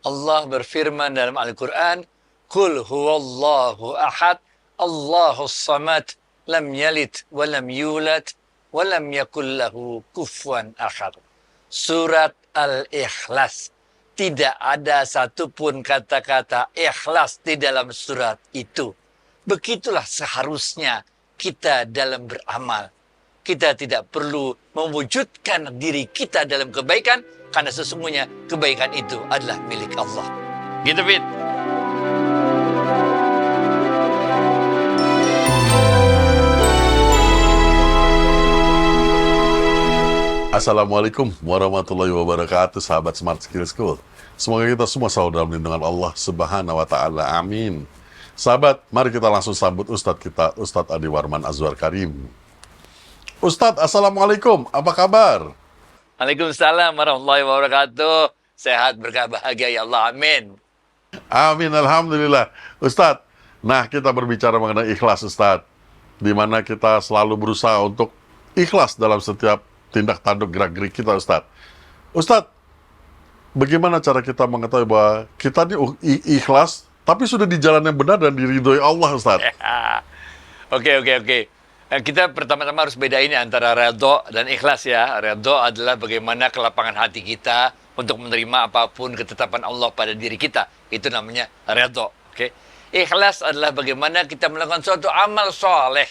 Allah berfirman dalam Al-Quran, Qul huwallahu ahad, Allahus samad, lam yalid, walam yulad, walam yakul lahu kufuwan ahad. Surat Al-Ikhlas. Tidak ada satupun kata-kata ikhlas di dalam surat itu. Begitulah seharusnya kita dalam beramal. Kita tidak perlu mewujudkan diri kita dalam kebaikan, karena sesungguhnya kebaikan itu adalah milik Allah. Gitu, Fit. Assalamualaikum warahmatullahi wabarakatuh, sahabat Smart Skill School. Semoga kita semua selalu dalam lindungan Allah Subhanahu wa Ta'ala. Amin. Sahabat, mari kita langsung sambut Ustadz kita, Ustadz Adi Warman Azwar Karim. Ustadz, Assalamualaikum, apa kabar? Waalaikumsalam warahmatullahi wabarakatuh. Sehat, berkah, bahagia ya Allah. Amin. Amin, Alhamdulillah. Ustadz, nah kita berbicara mengenai ikhlas, Ustadz. Di mana kita selalu berusaha untuk ikhlas dalam setiap tindak tanduk gerak-gerik kita, Ustadz. Ustadz, bagaimana cara kita mengetahui bahwa kita ini ikhlas, tapi sudah di jalan yang benar dan diridhoi Allah, Ustadz? Oke. Kita pertama-tama harus bedain antara redho dan ikhlas ya. Redho adalah bagaimana kelapangan hati kita untuk menerima apapun ketetapan Allah pada diri kita. Itu namanya redho. Oke. Ikhlas adalah bagaimana kita melakukan suatu amal soleh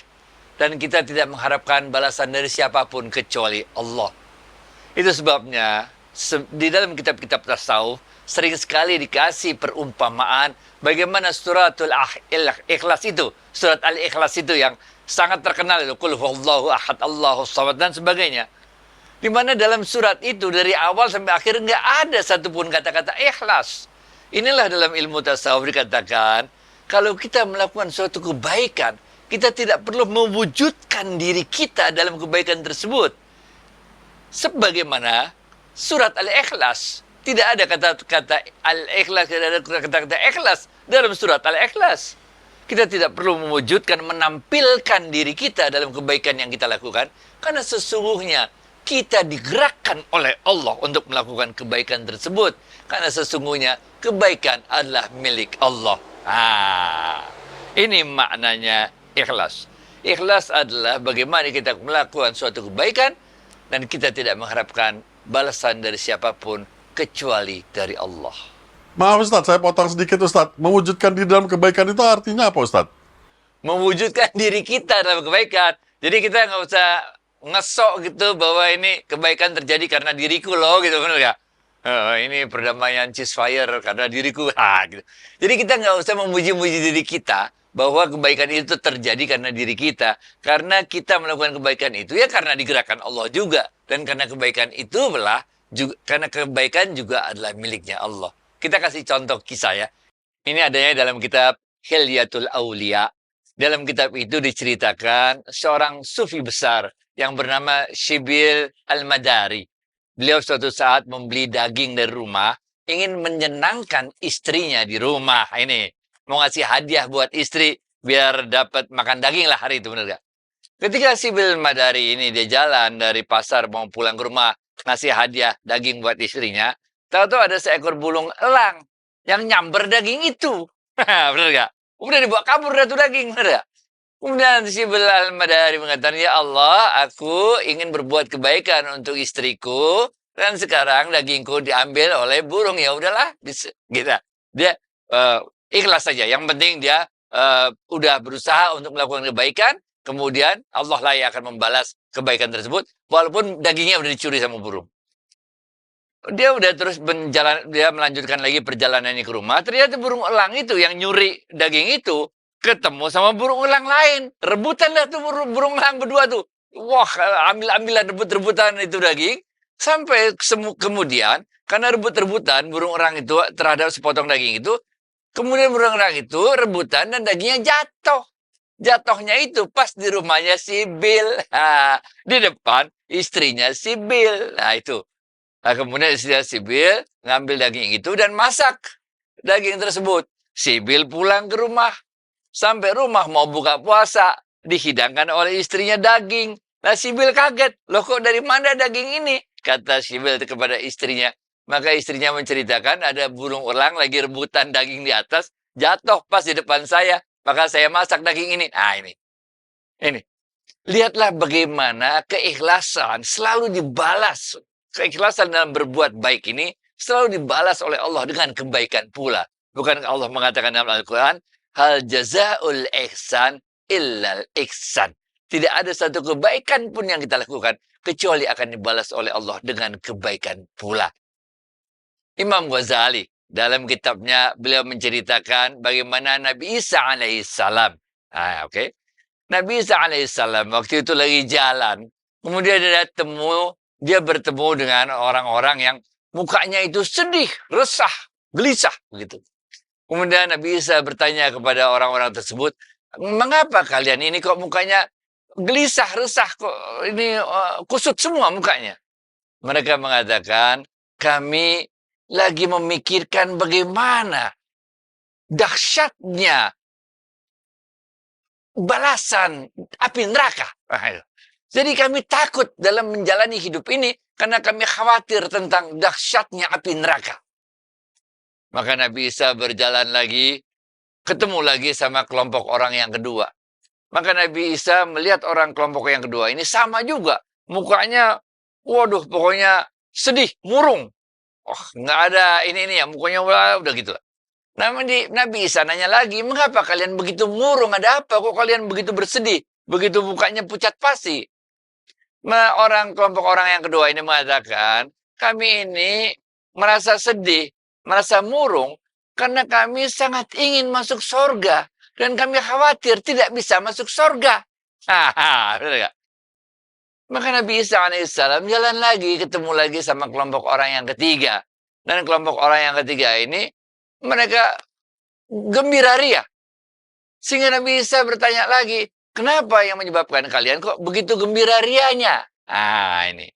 dan kita tidak mengharapkan balasan dari siapapun kecuali Allah. Itu sebabnya di dalam kitab-kitab tasawuf sering sekali dikasih perumpamaan bagaimana suratul ikhlas itu, surat al-ikhlas itu yang sangat terkenal itu, Qul huwallahu ahad, Allahus samad dan sebagainya. Di mana dalam surat itu dari awal sampai akhir nggak ada satupun kata-kata ikhlas. Inilah dalam ilmu tasawuf dikatakan, kalau kita melakukan suatu kebaikan, kita tidak perlu mewujudkan diri kita dalam kebaikan tersebut. Sebagaimana surat Al-Ikhlas, tidak ada kata-kata Al-Ikhlas, tidak ada kata-kata ikhlas dalam surat Al-Ikhlas. Kita tidak perlu mewujudkan, menampilkan diri kita dalam kebaikan yang kita lakukan, karena sesungguhnya kita digerakkan oleh Allah untuk melakukan kebaikan tersebut, karena sesungguhnya kebaikan adalah milik Allah. Ini maknanya ikhlas. Ikhlas adalah bagaimana kita melakukan suatu kebaikan dan kita tidak mengharapkan balasan dari siapapun kecuali dari Allah. Maaf Ustadz, saya potong sedikit Ustadz. Mewujudkan di dalam kebaikan itu artinya apa Ustadz? Mewujudkan diri kita dalam kebaikan. Jadi kita nggak usah ngesok gitu bahwa ini kebaikan terjadi karena diriku loh, gitu, benar nggak? Ini perdamaian ceasefire karena diriku. Gitu. Jadi kita nggak usah memuji-muji diri kita bahwa kebaikan itu terjadi karena diri kita. Karena kita melakukan kebaikan itu ya karena digerakkan Allah juga. Dan karena kebaikan itu karena kebaikan juga adalah miliknya Allah. Kita kasih contoh kisah ya. Ini adanya dalam kitab Hilyatul Aulia. Dalam kitab itu diceritakan seorang sufi besar yang bernama Shibil Al-Madari. Beliau suatu saat membeli daging dari rumah, ingin menyenangkan istrinya di rumah. Ini mau ngasih hadiah buat istri biar dapat makan daging lah hari itu, bener gak? Ketika Shibil Madari ini dia jalan dari pasar mau pulang ke rumah ngasih hadiah daging buat istrinya, tahu-tahu ada seekor burung elang yang nyamber daging itu. Bener gak? Udah dibawa kabur dah tuh daging, bener gak? Kemudian Shibil Al-Madari mengatakan, ya Allah, aku ingin berbuat kebaikan untuk istriku dan sekarang dagingku diambil oleh burung. Ya udahlah, gitu. Dia ikhlas saja. Yang penting dia udah berusaha untuk melakukan kebaikan, kemudian Allah lah yang akan membalas kebaikan tersebut, walaupun dagingnya udah dicuri sama burung. Dia udah terus dia melanjutkan lagi perjalanannya ke rumah. Ternyata burung elang itu yang nyuri daging itu ketemu sama burung elang lain. Rebutan dah tuh burung elang berdua tuh. Wah, ambil-ambilan rebut-rebutan itu daging. Sampai kemudian, karena rebut-rebutan burung elang itu terhadap sepotong daging itu, kemudian burung elang itu rebutan dan dagingnya jatuh. Jatuhnya itu pas di rumahnya Shibil. Di depan istrinya Shibil. Nah itu. Nah, kemudian istrinya Shibil ngambil daging itu dan masak daging tersebut. Shibil pulang ke rumah. Sampai rumah mau buka puasa, dihidangkan oleh istrinya daging. Nah, Shibil kaget. Loh kok dari mana daging ini? Kata Shibil kepada istrinya, Maka istrinya menceritakan ada burung elang lagi rebutan daging di atas, jatuh pas di depan saya. Maka saya masak daging ini. Nah ini. Ini. Lihatlah bagaimana keikhlasan selalu dibalas. Keikhlasan dalam berbuat baik ini selalu dibalas oleh Allah dengan kebaikan pula. Bukan Allah mengatakan dalam Al-Quran, hal jazaul ihsan illal ihsan. Tidak ada satu kebaikan pun yang kita lakukan, kecuali akan dibalas oleh Allah dengan kebaikan pula. Imam Ghazali dalam kitabnya beliau menceritakan bagaimana Nabi Isa alaihissalam. Oke. Nabi Isa alaihissalam waktu itu lagi jalan, kemudian dia bertemu dengan orang-orang yang mukanya itu sedih, resah, gelisah begitu. Kemudian Nabi Isa bertanya kepada orang-orang tersebut, mengapa kalian ini kok mukanya gelisah, resah, kok ini kusut semua mukanya? Mereka mengatakan, kami lagi memikirkan bagaimana dahsyatnya balasan api neraka. Jadi kami takut dalam menjalani hidup ini karena kami khawatir tentang dahsyatnya api neraka. Maka Nabi Isa berjalan lagi, ketemu lagi sama kelompok orang yang kedua. Maka Nabi Isa melihat orang kelompok yang kedua ini sama juga. Mukanya, waduh, pokoknya sedih, murung. Oh, nggak ada ini ya, mukanya udah gitu. Nabi Isa nanya lagi, mengapa kalian begitu murung? Ada apa? Kok kalian begitu bersedih? Begitu mukanya pucat pasi. Kelompok orang yang kedua ini mengatakan, kami ini merasa sedih, merasa murung, karena kami sangat ingin masuk surga. Dan kami khawatir tidak bisa masuk surga. Benar gak? Maka Nabi Isa alaihissalam jalan lagi, ketemu lagi sama kelompok orang yang ketiga. Dan kelompok orang yang ketiga ini, mereka gembira ria. Sehingga Nabi Isa bertanya lagi, kenapa yang menyebabkan kalian kok begitu gembira rianya? Ini.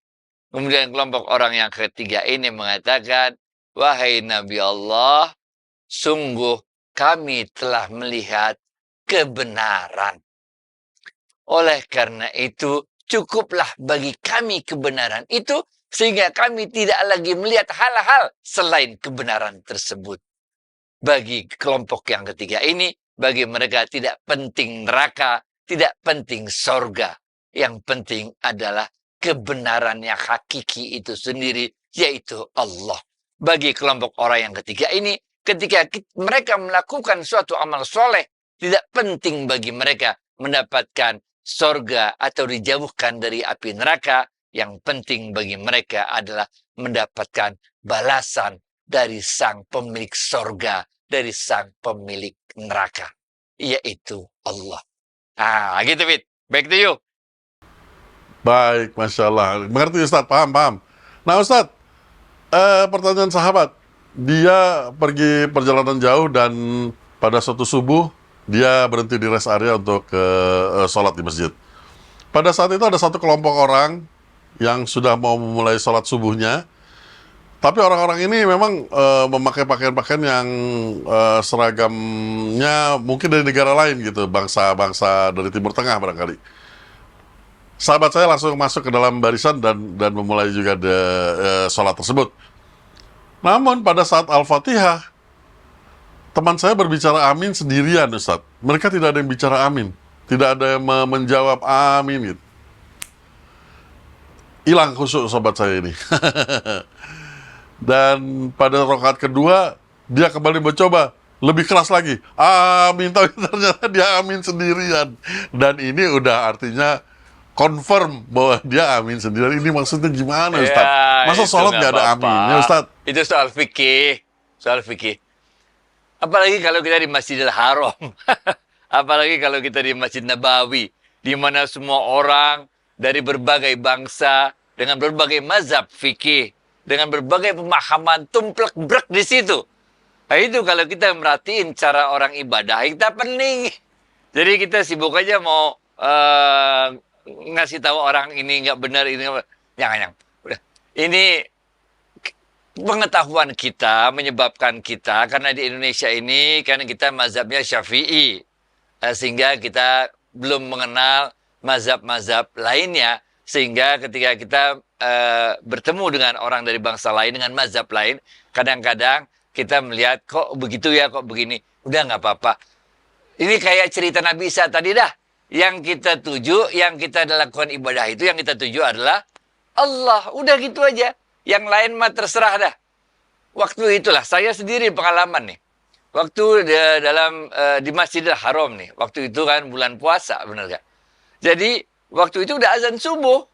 Kemudian kelompok orang yang ketiga ini mengatakan, wahai Nabi Allah, sungguh kami telah melihat kebenaran. Oleh karena itu, cukuplah bagi kami kebenaran itu, sehingga kami tidak lagi melihat hal-hal selain kebenaran tersebut. Bagi kelompok yang ketiga ini, bagi mereka tidak penting neraka, tidak penting sorga. Yang penting adalah kebenaran yang hakiki itu sendiri, yaitu Allah. Bagi kelompok orang yang ketiga ini, ketika mereka melakukan suatu amal soleh, tidak penting bagi mereka mendapatkan sorga atau dijauhkan dari api neraka. Yang penting bagi mereka adalah mendapatkan balasan dari sang pemilik sorga, dari sang pemilik neraka, yaitu Allah. Gitu, Fit. Back to you. Baik, Masya Allah. Mengerti Ustadz, paham. Nah Ustadz, pertanyaan sahabat. Dia pergi perjalanan jauh dan pada suatu subuh, dia berhenti di rest area untuk sholat di masjid. Pada saat itu ada satu kelompok orang yang sudah mau memulai sholat subuhnya. Tapi orang-orang ini memang memakai pakaian-pakaian yang seragamnya mungkin dari negara lain gitu, bangsa-bangsa dari Timur Tengah barangkali. Sahabat saya langsung masuk ke dalam barisan dan memulai juga sholat tersebut. Namun pada saat Al-Fatihah, teman saya berbicara amin sendirian, Ustaz. Mereka tidak ada yang bicara amin, tidak ada yang menjawab amin gitu. Hilang khusyuk sobat saya ini. Dan pada rakaat kedua, dia kembali mencoba lebih keras lagi. Amin, tapi ternyata dia amin sendirian. Dan ini udah artinya confirm bahwa dia amin sendirian. Ini maksudnya gimana, Ustaz? Masa sholat nggak ada aminnya, Ustaz? Itu soal fikih. Apalagi kalau kita di Masjidil Haram. Apalagi kalau kita di Masjid Nabawi, di mana semua orang dari berbagai bangsa, dengan berbagai mazhab fikih, dengan berbagai pemahaman tumplek-brek di situ. Nah itu kalau kita merhatiin cara orang ibadah, kita pening. Jadi kita sibuk aja mau ngasih tahu orang ini nggak benar, ini nggak benar. Jangan. Udah. Ini pengetahuan kita menyebabkan kita, karena di Indonesia ini, karena kita mazhabnya Syafi'i. Sehingga kita belum mengenal mazhab-mazhab lainnya, Sehingga ketika kita bertemu dengan orang dari bangsa lain, dengan mazhab lain, kadang-kadang kita melihat, kok begitu ya, kok begini. Udah nggak apa-apa. Ini kayak cerita Nabi Isa tadi dah. Yang kita tuju, yang kita lakukan ibadah itu, yang kita tuju adalah Allah. Udah gitu aja. Yang lain mah terserah dah. Waktu itulah, saya sendiri pengalaman nih. Waktu di Masjidil Haram nih. Waktu itu kan bulan puasa, benar gak? Jadi, waktu itu udah azan subuh.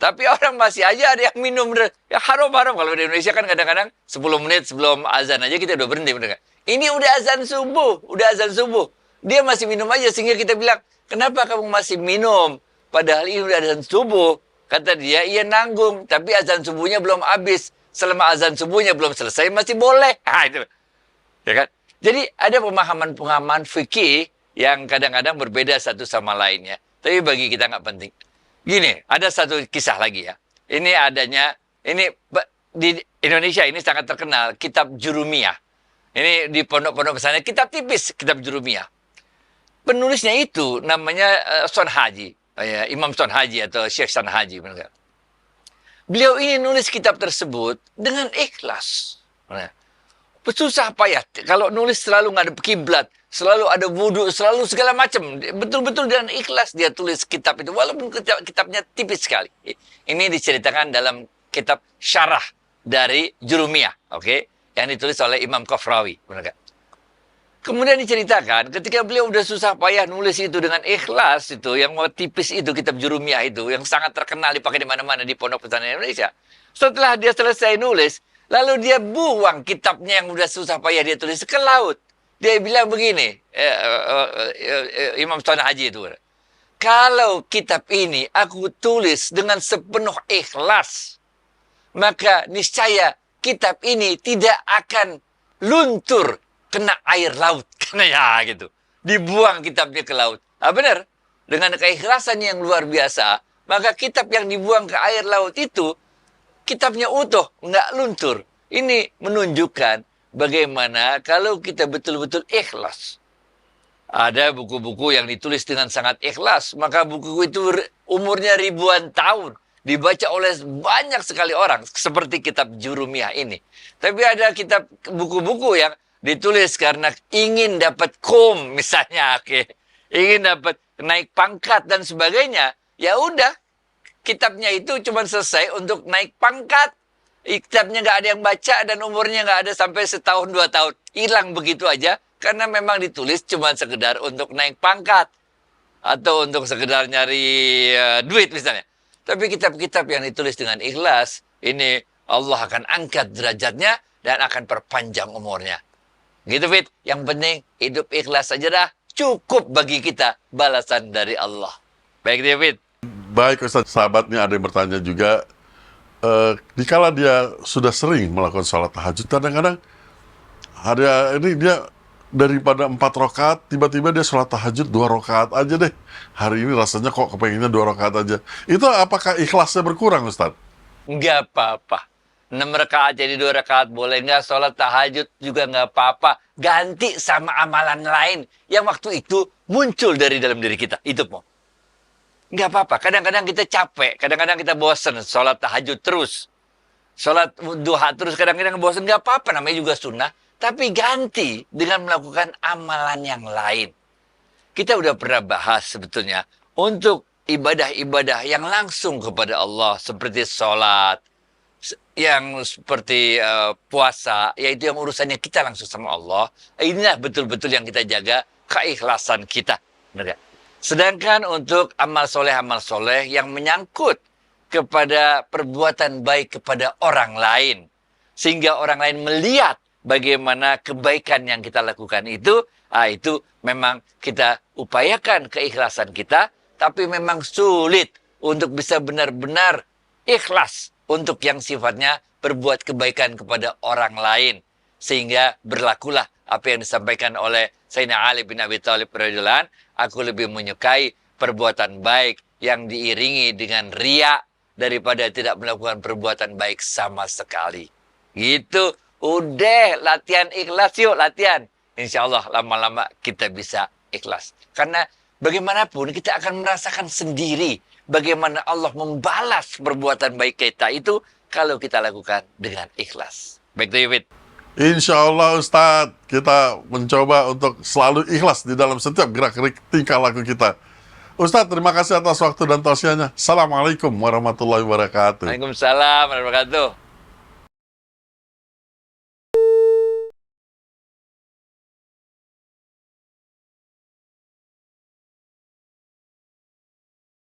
Tapi orang masih aja ada yang minum. Ya haram-haram. Kalau di Indonesia kan kadang-kadang 10 menit sebelum azan aja kita udah berhenti, benar gak? Ini udah azan subuh. Udah azan subuh. Dia masih minum aja, sehingga kita bilang, kenapa kamu masih minum? Padahal ini udah azan subuh. Kata dia, iya nanggung. Tapi azan subuhnya belum habis. Selama azan subuhnya belum selesai, masih boleh. Itu. Ya kan? Jadi ada pemahaman-pemahaman fikih yang kadang-kadang berbeda satu sama lainnya. Tapi bagi kita nggak penting. Gini, ada satu kisah lagi ya. Ini di Indonesia ini sangat terkenal, kitab Jurumiyah. Ini di pondok-pondok pesantren, kitab tipis, kitab Jurumiyah. Penulisnya itu namanya Son Haji, Imam Son Haji atau Syekh Son Haji. Beliau ini nulis kitab tersebut dengan ikhlas. Susah payah. Kalau nulis selalu ngadep kiblat, selalu ada wudhu, selalu segala macam. Betul-betul dengan ikhlas dia tulis kitab itu, walaupun kitabnya tipis sekali. Ini diceritakan dalam kitab syarah dari Jurumiyah, yang ditulis oleh Imam Qafrawi. Kemudian diceritakan ketika beliau udah susah payah nulis itu dengan ikhlas itu, yang mau tipis itu, kitab Jurumiyah itu, yang sangat terkenal dipakai di mana-mana di pondok pesantren Indonesia. Setelah dia selesai nulis, lalu dia buang kitabnya yang udah susah payah dia tulis ke laut. Dia bilang begini, Imam Son Haji itu, kalau kitab ini aku tulis dengan sepenuh ikhlas, maka niscaya kitab ini tidak akan luntur kena air laut. Karena ya gitu. Dibuang kitabnya ke laut. Benar. Dengan keikhlasan yang luar biasa, maka kitab yang dibuang ke air laut itu, kitabnya utuh, nggak luntur. Ini menunjukkan bagaimana kalau kita betul-betul ikhlas. Ada buku-buku yang ditulis dengan sangat ikhlas, maka buku itu umurnya ribuan tahun. Dibaca oleh banyak sekali orang, seperti kitab Jurumiyah ini. Tapi ada kitab buku-buku yang ditulis karena ingin dapat misalnya, ingin dapat naik pangkat dan sebagainya. Ya udah, kitabnya itu cuma selesai untuk naik pangkat. Kitabnya nggak ada yang baca dan umurnya nggak ada sampai setahun 2 tahun. Hilang begitu aja karena memang ditulis cuma sekedar untuk naik pangkat atau untuk sekedar nyari duit misalnya. Tapi kitab-kitab yang ditulis dengan ikhlas, ini Allah akan angkat derajatnya dan akan perpanjang umurnya. Gitu, Fit. Yang penting hidup ikhlas saja dah. Cukup bagi kita balasan dari Allah. Baik, David. Baik, Ustaz. Sahabatnya ada yang bertanya juga, dikala dia sudah sering melakukan sholat tahajud, kadang-kadang dia daripada 4 rakaat, tiba-tiba dia sholat tahajud 2 rakaat aja deh. Hari ini rasanya kok kepengennya 2 rakaat aja. Itu apakah ikhlasnya berkurang, Ustaz? Nggak apa-apa. 6 rakaat jadi 2 rakaat boleh nggak, sholat tahajud juga nggak apa-apa. Ganti sama amalan lain yang waktu itu muncul dari dalam diri kita. Itu mau. Nggak apa-apa. Kadang-kadang kita capek, kadang-kadang kita bosan sholat tahajud terus. Sholat duha terus, kadang-kadang bosan. Nggak apa-apa, namanya juga sunnah. Tapi ganti dengan melakukan amalan yang lain. Kita udah pernah bahas sebetulnya untuk ibadah-ibadah yang langsung kepada Allah, seperti sholat, yang seperti puasa, yaitu yang urusannya kita langsung sama Allah. Inilah betul-betul yang kita jaga, keikhlasan kita. Benar gak? Sedangkan untuk amal soleh yang menyangkut kepada perbuatan baik kepada orang lain, sehingga orang lain melihat bagaimana kebaikan yang kita lakukan itu memang kita upayakan keikhlasan kita, tapi memang sulit untuk bisa benar-benar ikhlas untuk yang sifatnya berbuat kebaikan kepada orang lain. Sehingga berlakulah apa yang disampaikan oleh Sayyidina Ali bin Abi Thalib radhiyallahu anhu, aku lebih menyukai perbuatan baik yang diiringi dengan riya daripada tidak melakukan perbuatan baik sama sekali. Gitu. Udah, latihan ikhlas yuk, latihan. Insya Allah lama-lama kita bisa ikhlas. Karena bagaimanapun kita akan merasakan sendiri bagaimana Allah membalas perbuatan baik kita itu kalau kita lakukan dengan ikhlas. Baik to you, Fit. Insya Allah Ustadz, kita mencoba untuk selalu ikhlas di dalam setiap gerak-gerik tingkah laku kita. Ustadz, terima kasih atas waktu dan tausiahnya. Assalamualaikum warahmatullahi wabarakatuh. Waalaikumsalam warahmatullahi wabarakatuh.